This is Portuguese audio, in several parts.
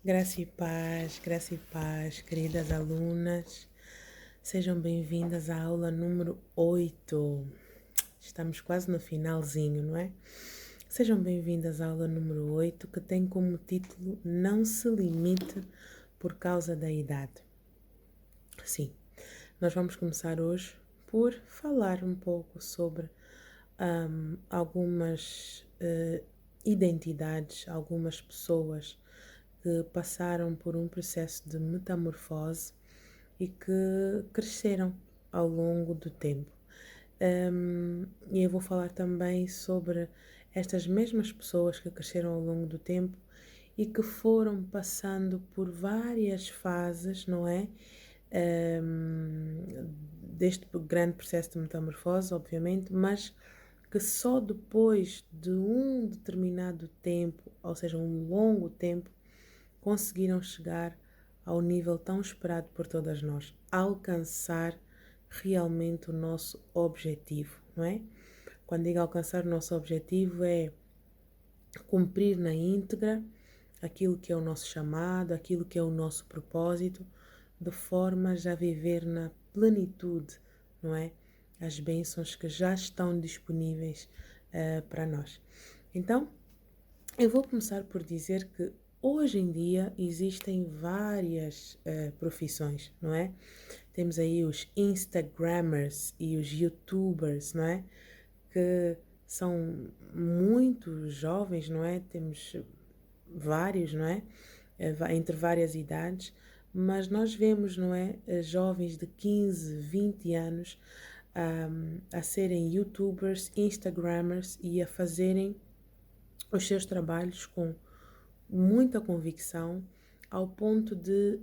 Graça e paz, queridas alunas. Sejam bem-vindas à aula número 8. Estamos quase no finalzinho, não é? Sejam bem-vindas à aula número 8, que tem como título Não se limite por causa da idade. Sim, nós vamos começar hoje por falar um pouco sobre algumas identidades, algumas pessoas que passaram por um processo de metamorfose e que cresceram ao longo do tempo. E eu vou falar também sobre estas mesmas pessoas que cresceram ao longo do tempo e que foram passando por várias fases, não é? Deste grande processo de metamorfose, obviamente, mas que só depois de um determinado tempo, ou seja, um longo tempo, conseguiram chegar ao nível tão esperado por todas nós, alcançar realmente o nosso objetivo, não é? Quando digo alcançar o nosso objetivo é cumprir na íntegra aquilo que é o nosso chamado, aquilo que é o nosso propósito, de forma a já viver na plenitude, não é? As bênçãos que já estão disponíveis para nós. Então, eu vou começar por dizer que hoje em dia existem várias profissões, não é? Temos aí os Instagrammers e os YouTubers, não é? Que são muito jovens, não é? Temos vários, não é? Entre várias idades, mas nós vemos, não é? Jovens de 15, 20 anos a serem YouTubers, Instagrammers e a fazerem os seus trabalhos com muita convicção, ao ponto de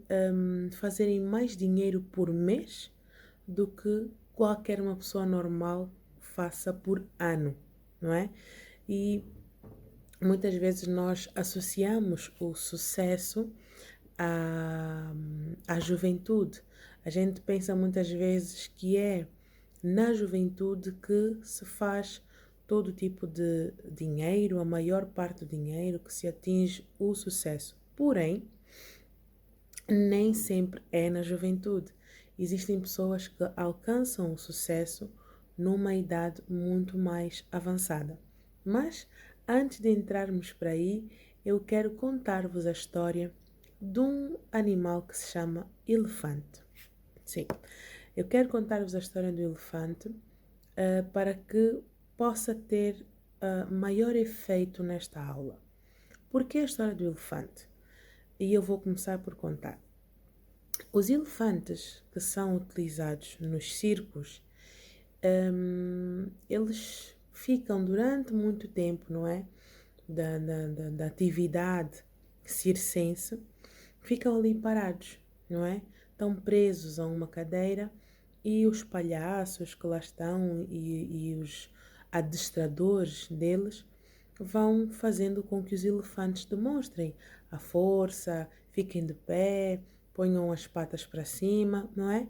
fazerem mais dinheiro por mês do que qualquer uma pessoa normal faça por ano, não é? E muitas vezes nós associamos o sucesso à juventude. A gente pensa muitas vezes que é na juventude que se faz todo tipo de dinheiro, a maior parte do dinheiro, que se atinge o sucesso. Porém, nem sempre é na juventude. Existem pessoas que alcançam o sucesso numa idade muito mais avançada. Mas, antes de entrarmos por aí, eu quero contar-vos a história de um animal que se chama elefante. Sim, eu quero contar-vos a história do elefante para que possa ter maior efeito nesta aula. Por que a história do elefante? E eu vou começar por contar. Os elefantes que são utilizados nos circos, eles ficam durante muito tempo, não é? Da atividade circense, ficam ali parados, não é? Estão presos a uma cadeira e os palhaços que lá estão e os adestradores deles vão fazendo com que os elefantes demonstrem a força, fiquem de pé, ponham as patas para cima, não é?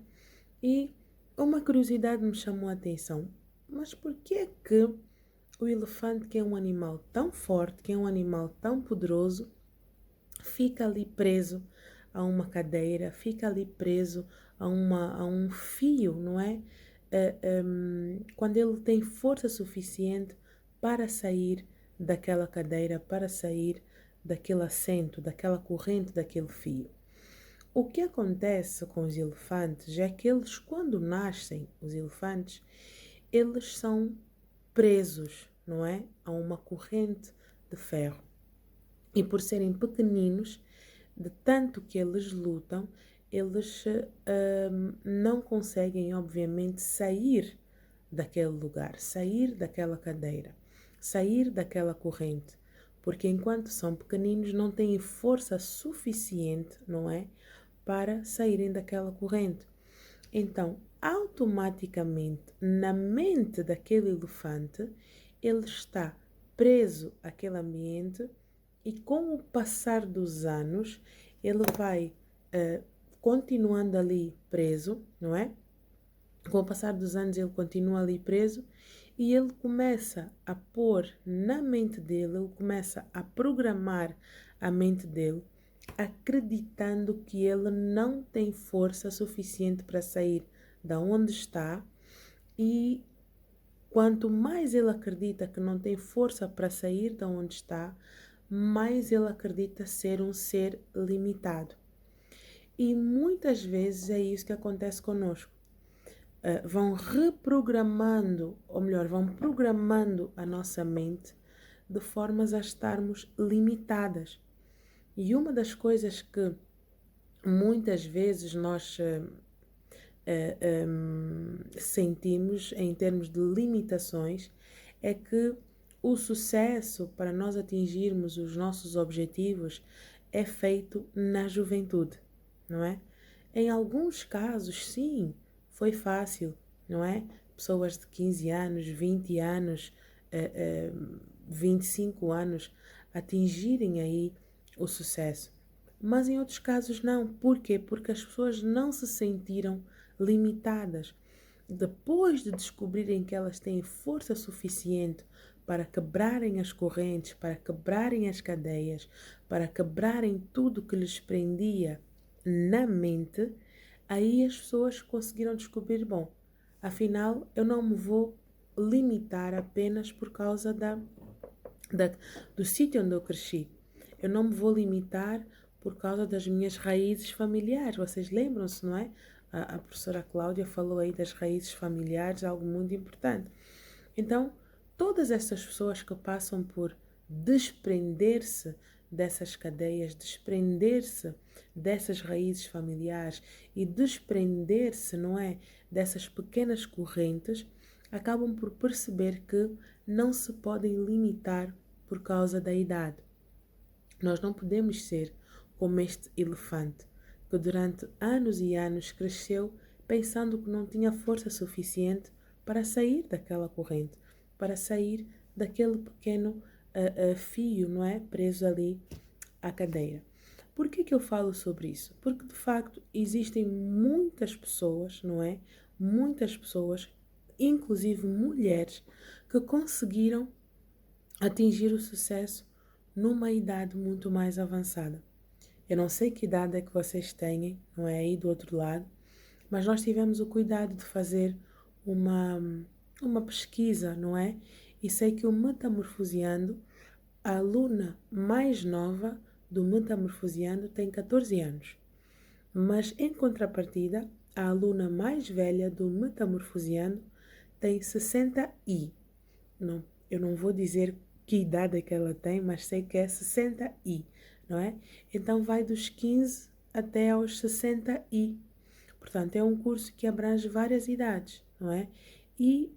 E uma curiosidade me chamou a atenção. Mas por que é que o elefante, que é um animal tão forte, que é um animal tão poderoso, fica ali preso a uma cadeira, fica ali preso a um fio, não é? Quando ele tem força suficiente para sair daquela cadeira, para sair daquele assento, daquela corrente, daquele fio. O que acontece com os elefantes é que eles, quando nascem, os elefantes, eles são presos, não é? A uma corrente de ferro. E por serem pequeninos, de tanto que eles lutam, eles não conseguem, obviamente, sair daquele lugar, sair daquela cadeira, sair daquela corrente, porque enquanto são pequeninos não têm força suficiente, não é, para saírem daquela corrente. Então, automaticamente, na mente daquele elefante, ele está preso àquele ambiente e com o passar dos anos, ele vai continuando ali preso, não é? Com o passar dos anos, ele continua ali preso e ele começa a pôr na mente dele, ele começa a programar a mente dele acreditando que ele não tem força suficiente para sair da onde está, e quanto mais ele acredita que não tem força para sair da onde está, mais ele acredita ser um ser limitado. E muitas vezes é isso que acontece conosco. Vão reprogramando, ou melhor, vão programando a nossa mente de formas a estarmos limitadas. E uma das coisas que muitas vezes nós sentimos em termos de limitações é que o sucesso para nós atingirmos os nossos objetivos é feito na juventude, não é? Em alguns casos, sim, foi fácil, não é? Pessoas de 15 anos, 20 anos, 25 anos atingirem aí o sucesso. Mas em outros casos não. Por quê? Porque as pessoas não se sentiram limitadas. Depois de descobrirem que elas têm força suficiente para quebrarem as correntes, para quebrarem as cadeias, para quebrarem tudo que lhes prendia na mente, aí as pessoas conseguiram descobrir, bom, afinal eu não me vou limitar apenas por causa do sítio onde eu cresci. Eu não me vou limitar por causa das minhas raízes familiares. Vocês lembram-se, não é? A professora Cláudia falou aí das raízes familiares, algo muito importante. Então, todas essas pessoas que passam por desprender-se dessas cadeias, desprender-se dessas raízes familiares e desprender-se, não é, dessas pequenas correntes, acabam por perceber que não se podem limitar por causa da idade. Nós não podemos ser como este elefante que durante anos e anos cresceu pensando que não tinha força suficiente para sair daquela corrente, para sair daquele pequeno fio, não é, preso ali à cadeira. Por que eu falo sobre isso? Porque de facto existem muitas pessoas, não é? Muitas pessoas, inclusive mulheres, que conseguiram atingir o sucesso numa idade muito mais avançada. Eu não sei que idade é que vocês têm, não é, aí do outro lado, mas nós tivemos o cuidado de fazer uma, uma pesquisa, não é? E sei que o Metamorfoseando, a aluna mais nova do Metamorfoseando tem 14 anos. Mas, em contrapartida, a aluna mais velha do Metamorfoseando tem 60 e. Não, eu não vou dizer que idade é que ela tem, mas sei que é 60 e, não é? Então vai dos 15 até aos 60 e. Portanto, é um curso que abrange várias idades, não é? E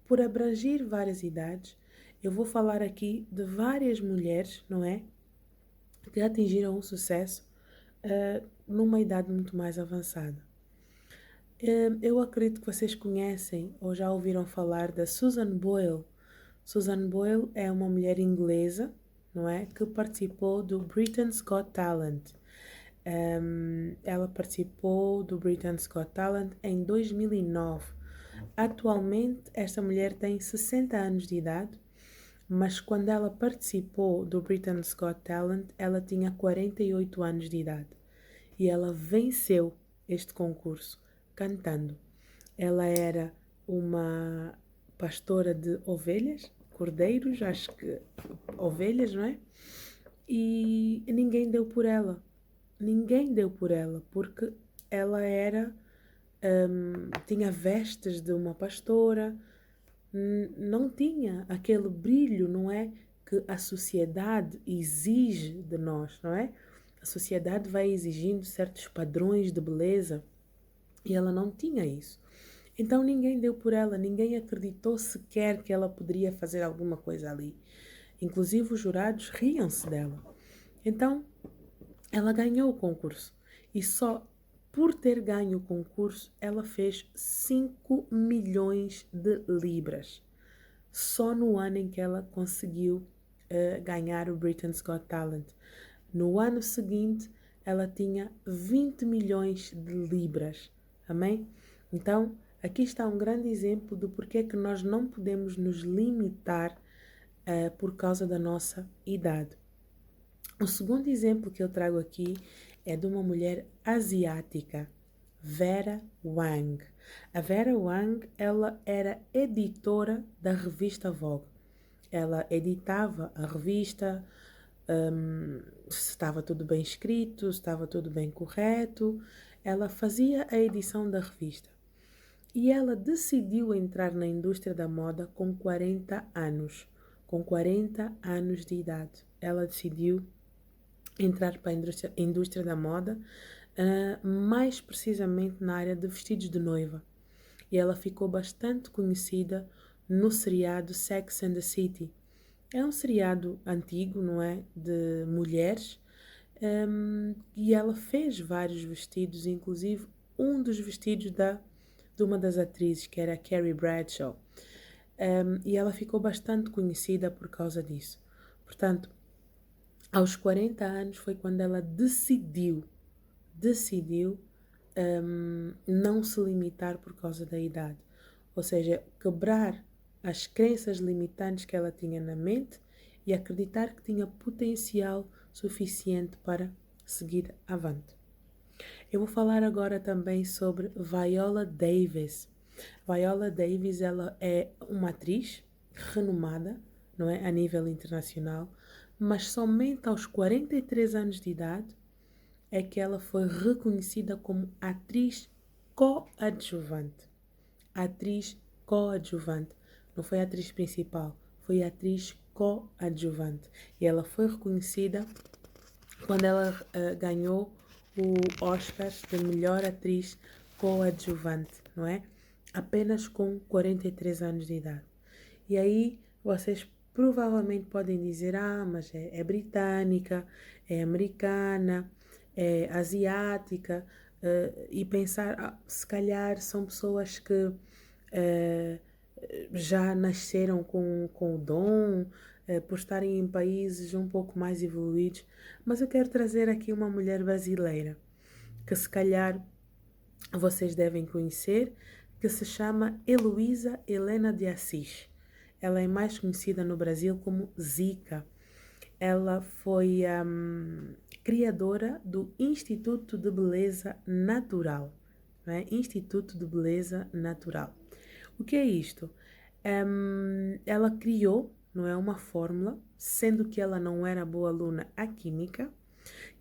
por abranger várias idades, eu vou falar aqui de várias mulheres, não é? Que atingiram o sucesso numa idade muito mais avançada. Eu acredito que vocês conhecem ou já ouviram falar da Susan Boyle. Susan Boyle é uma mulher inglesa, não é? Que participou do Britain's Got Talent. Ela participou do Britain's Got Talent em 2009. Atualmente, esta mulher tem 60 anos de idade, mas quando ela participou do Britain's Got Talent, ela tinha 48 anos de idade. E ela venceu este concurso cantando. Ela era uma pastora de ovelhas, cordeiros, acho que ovelhas, não é? E ninguém deu por ela. Ninguém deu por ela, porque ela era, tinha vestes de uma pastora, não tinha aquele brilho, não é? Que a sociedade exige de nós, não é? A sociedade vai exigindo certos padrões de beleza e ela não tinha isso. Então ninguém deu por ela, ninguém acreditou sequer que ela poderia fazer alguma coisa ali. Inclusive os jurados riam-se dela. Então ela ganhou o concurso e só por ter ganho o concurso ela fez 5 milhões de libras. Só no ano em que ela conseguiu ganhar o Britain's Got Talent. No ano seguinte ela tinha 20 milhões de libras. Amém? Então, aqui está um grande exemplo do porquê que nós não podemos nos limitar por causa da nossa idade. O segundo exemplo que eu trago aqui é de uma mulher asiática, Vera Wang. A Vera Wang, ela era editora da revista Vogue. Ela editava a revista, se estava tudo bem escrito, se estava tudo bem correto. Ela fazia a edição da revista. E ela decidiu entrar na indústria da moda com 40 anos. Com 40 anos de idade. Ela decidiu entrar para a indústria da moda, mais precisamente na área de vestidos de noiva. E ela ficou bastante conhecida no seriado Sex and the City. É um seriado antigo, não é? De mulheres. E ela fez vários vestidos, inclusive um dos vestidos de uma das atrizes, que era a Carrie Bradshaw. E ela ficou bastante conhecida por causa disso. Portanto, aos 40 anos foi quando ela decidiu não se limitar por causa da idade. Ou seja, quebrar as crenças limitantes que ela tinha na mente e acreditar que tinha potencial suficiente para seguir avante. Eu vou falar agora também sobre Viola Davis. Viola Davis, ela é uma atriz renomada, não é, a nível internacional, mas somente aos 43 anos de idade é que ela foi reconhecida como atriz coadjuvante. Atriz coadjuvante. Não foi atriz principal, foi atriz coadjuvante. E ela foi reconhecida quando ela ganhou o Oscar de melhor atriz coadjuvante, não é? Apenas com 43 anos de idade. E aí vocês provavelmente podem dizer, mas é britânica, é americana, é asiática, e pensar, se calhar são pessoas que já nasceram com o dom, por estarem em países um pouco mais evoluídos. Mas eu quero trazer aqui uma mulher brasileira, que se calhar vocês devem conhecer, que se chama Heloísa Helena de Assis. Ela é mais conhecida no Brasil como Zica. Ela foi criadora do Instituto de Beleza Natural, né? Instituto de Beleza Natural. O que é isto? Ela criou, não é, uma fórmula, sendo que ela não era boa aluna à química,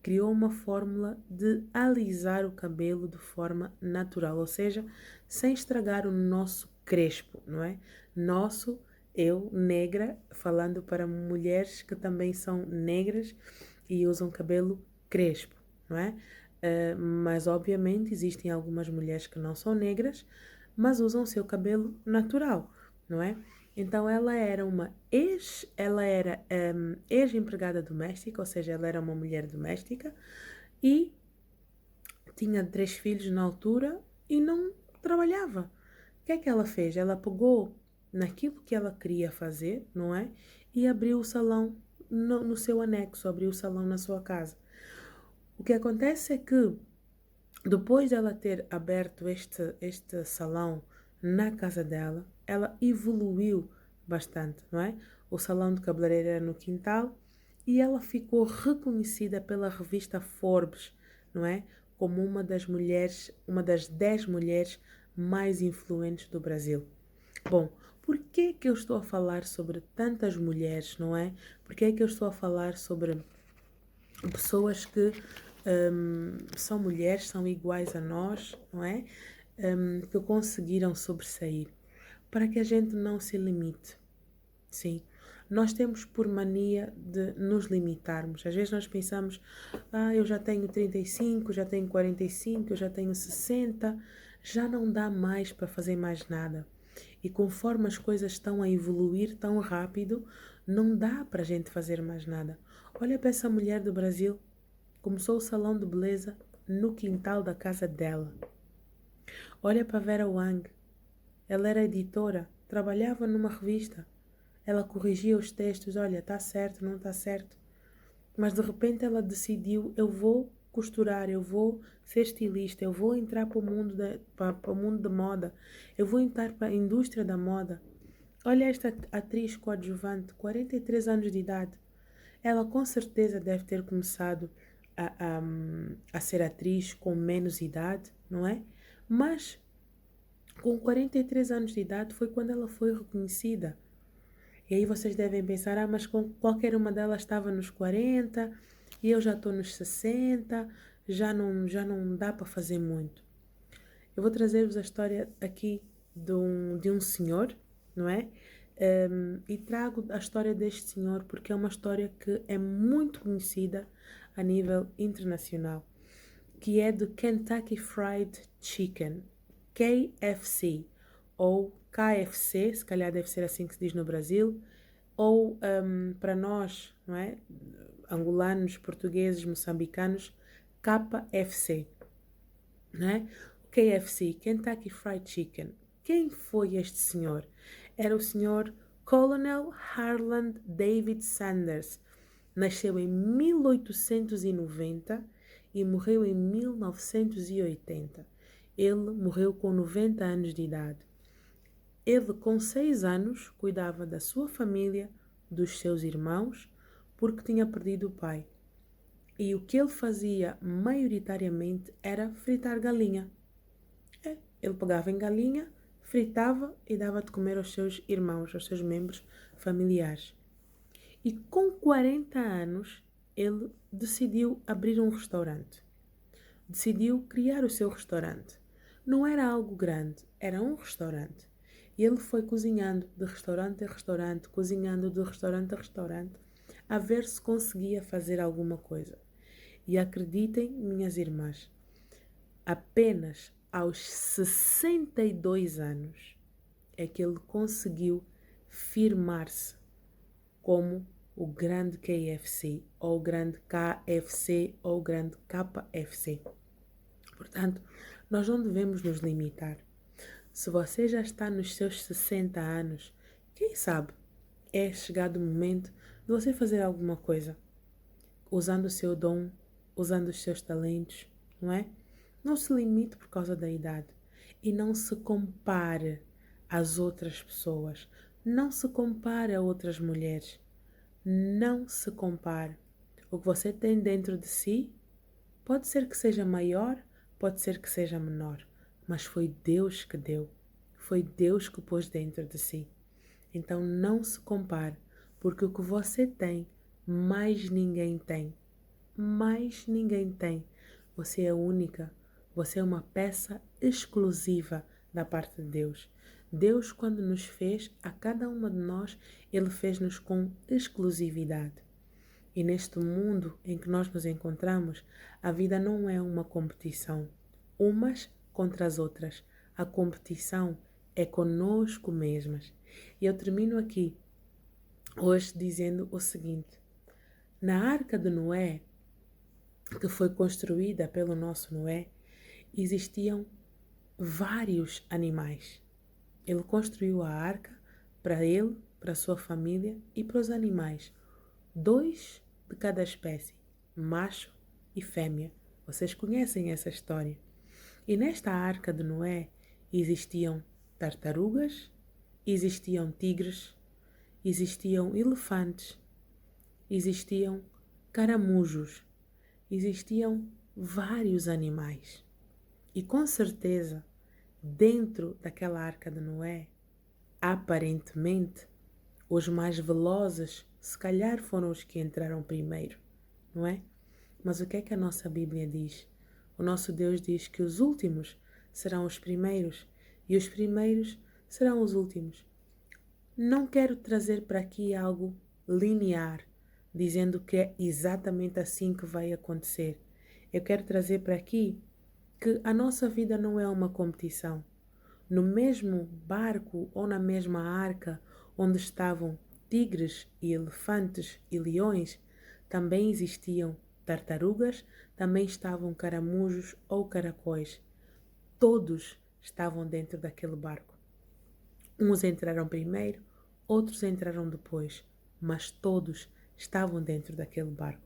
criou uma fórmula de alisar o cabelo de forma natural, ou seja, sem estragar o nosso crespo, não é? Nosso, eu, negra, falando para mulheres que também são negras e usam cabelo crespo, não é? Mas obviamente existem algumas mulheres que não são negras, mas usam o seu cabelo natural, não é? Então ela era ex-empregada doméstica, ou seja, ela era uma mulher doméstica e tinha 3 filhos na altura e não trabalhava. O que é que ela fez? Ela pegou naquilo que ela queria fazer, não é? E abriu o salão no seu anexo, abriu o salão na sua casa. O que acontece é que depois dela ter aberto este salão na casa dela, ela evoluiu bastante, não é? O salão de cabeleireiro era no quintal e ela ficou reconhecida pela revista Forbes, não é? Como uma das 10 mulheres mais influentes do Brasil. Bom, por que que eu estou a falar sobre tantas mulheres, não é? Por que que eu estou a falar sobre pessoas que são mulheres, são iguais a nós, não é? Que conseguiram sobressair. Para que a gente não se limite. Sim. Nós temos por mania de nos limitarmos. Às vezes nós pensamos, eu já tenho 35, já tenho 45, eu já tenho 60, já não dá mais para fazer mais nada. E conforme as coisas estão a evoluir tão rápido, não dá para a gente fazer mais nada. Olha para essa mulher do Brasil. Começou o salão de beleza no quintal da casa dela. Olha para Vera Wang. Ela era editora, trabalhava numa revista. Ela corrigia os textos, olha, está certo, não está certo. Mas de repente ela decidiu, eu vou costurar, eu vou ser estilista, eu vou entrar para o mundo da moda, eu vou entrar para a indústria da moda. Olha esta atriz coadjuvante, 43 anos de idade. Ela com certeza deve ter começado a ser atriz com menos idade, não é? Mas com 43 anos de idade foi quando ela foi reconhecida. E aí vocês devem pensar, mas com qualquer uma delas estava nos 40 e eu já estou nos 60, já não dá para fazer muito. Eu vou trazer-vos a história aqui de um senhor, não é? E trago a história deste senhor porque é uma história que é muito conhecida a nível internacional, que é do Kentucky Fried Chicken, KFC, ou KFC, se calhar deve ser assim que se diz no Brasil, ou para nós, não é? Angolanos, portugueses, moçambicanos, KFC, não é? O KFC, Kentucky Fried Chicken. Quem foi este senhor? Era o senhor Colonel Harland David Sanders. Nasceu em 1890 e morreu em 1980. Ele morreu com 90 anos de idade. Ele, com 6 anos, cuidava da sua família, dos seus irmãos, porque tinha perdido o pai. E o que ele fazia maioritariamente era fritar galinha. Ele pegava em galinha, fritava e dava de comer aos seus irmãos, aos seus membros familiares. E com 40 anos, ele decidiu abrir um restaurante. Decidiu criar o seu restaurante. Não era algo grande, era um restaurante. E ele foi cozinhando de restaurante a restaurante, cozinhando de restaurante a restaurante, a ver se conseguia fazer alguma coisa. E acreditem, minhas irmãs, apenas aos 62 anos é que ele conseguiu firmar-se como o grande KFC, ou o grande KFC, ou o grande KFC. Portanto, nós não devemos nos limitar. Se você já está nos seus 60 anos, quem sabe é chegado o momento de você fazer alguma coisa, usando o seu dom, usando os seus talentos, não é? Não se limite por causa da idade e não se compare às outras pessoas, não se compare a outras mulheres, não se compare. O que você tem dentro de si pode ser que seja maior, pode ser que seja menor, mas foi Deus que deu, foi Deus que pôs dentro de si. Então não se compare, porque o que você tem, mais ninguém tem. Mais ninguém tem. Você é única. Você é uma peça exclusiva da parte de Deus. Deus, quando nos fez, a cada uma de nós, Ele fez-nos com exclusividade. E neste mundo em que nós nos encontramos, a vida não é uma competição, umas contra as outras. A competição é conosco mesmas. E eu termino aqui hoje dizendo o seguinte: na Arca de Noé, que foi construída pelo nosso Noé, existiam vários animais. Ele construiu a arca para ele, para a sua família e para os animais. 2 de cada espécie, macho e fêmea. Vocês conhecem essa história. E nesta arca de Noé existiam tartarugas, existiam tigres, existiam elefantes, existiam caramujos, existiam vários animais. E com certeza, dentro daquela arca de Noé, aparentemente, os mais velozes, se calhar, foram os que entraram primeiro, não é? Mas o que é que a nossa Bíblia diz? O nosso Deus diz que os últimos serão os primeiros e os primeiros serão os últimos. Não quero trazer para aqui algo linear, dizendo que é exatamente assim que vai acontecer. Eu quero trazer para aqui que a nossa vida não é uma competição. No mesmo barco ou na mesma arca onde estavam tigres e elefantes e leões, também existiam tartarugas, também estavam caramujos ou caracóis. Todos estavam dentro daquele barco. Uns entraram primeiro, outros entraram depois, mas todos estavam dentro daquele barco.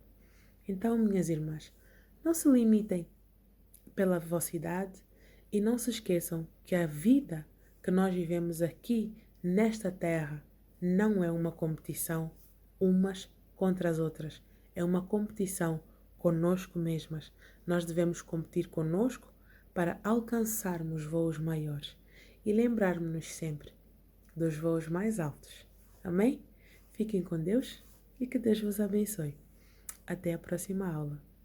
Então, minhas irmãs, não se limitem pela vossa idade e não se esqueçam que a vida que nós vivemos aqui nesta terra não é uma competição umas contra as outras. É uma competição conosco mesmas. Nós devemos competir conosco para alcançarmos voos maiores e lembrarmos-nos sempre dos voos mais altos. Amém? Fiquem com Deus e que Deus vos abençoe. Até a próxima aula.